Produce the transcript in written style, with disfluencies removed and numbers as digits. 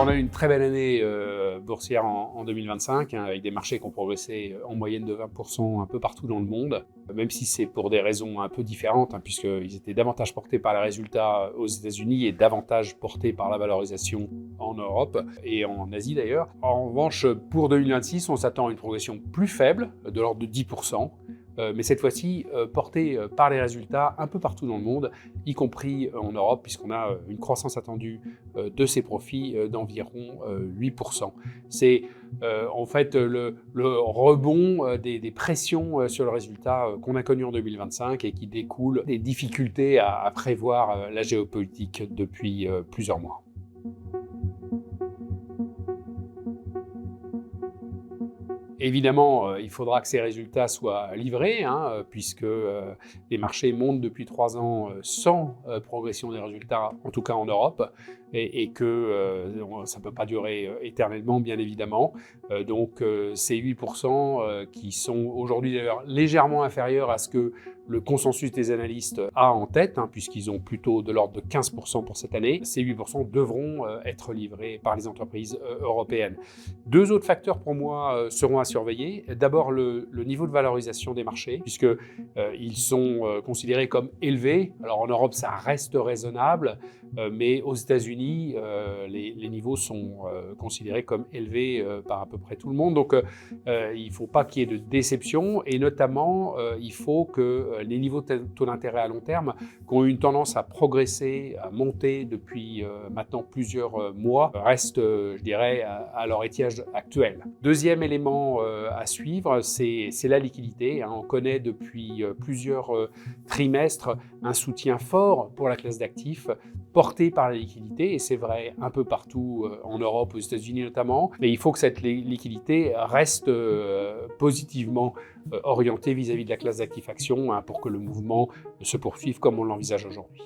On a eu une très belle année boursière en 2025, avec des marchés qui ont progressé en moyenne de 20% un peu partout dans le monde, même si c'est pour des raisons un peu différentes, puisqu'ils étaient davantage portés par les résultats aux États-Unis et davantage portés par la valorisation en Europe et en Asie d'ailleurs. En revanche, pour 2026, on s'attend à une progression plus faible, de l'ordre de 10%. Mais cette fois-ci portée par les résultats un peu partout dans le monde, y compris en Europe, puisqu'on a une croissance attendue de ces profits d'environ 8%. C'est en fait le rebond des pressions sur le résultat qu'on a connu en 2025 et qui découlent des difficultés à prévoir la géopolitique depuis plusieurs mois. Évidemment, il faudra que ces résultats soient livrés, puisque les marchés montent depuis 3 ans sans progression des résultats, en tout cas en Europe, et que ça ne peut pas durer éternellement, bien évidemment. Donc ces 8% qui sont aujourd'hui d'ailleurs légèrement inférieurs à ce que le consensus des analystes a en tête, puisqu'ils ont plutôt de l'ordre de 15% pour cette année, ces 8% devront être livrés par les entreprises européennes. Deux autres facteurs pour moi seront à surveiller. D'abord le niveau de valorisation des marchés, puisqu'ils sont considérés comme élevés. Alors en Europe, ça reste raisonnable, mais aux États-Unis, les niveaux sont considérés comme élevés par à peu près tout le monde. Donc il ne faut pas qu'il y ait de déception, et notamment il faut que les niveaux de taux d'intérêt à long terme, qui ont eu une tendance à progresser, à monter depuis maintenant plusieurs mois, restent, je dirais, à leur étiage actuel. Deuxième élément à suivre, c'est la liquidité. On connaît depuis plusieurs trimestres un soutien fort pour la classe d'actifs porté par la liquidité, et c'est vrai un peu partout en Europe, aux États-Unis notamment, mais il faut que cette liquidité reste positivement orientée vis-à-vis de la classe d'actifs actions pour que le mouvement se poursuive comme on l'envisage aujourd'hui.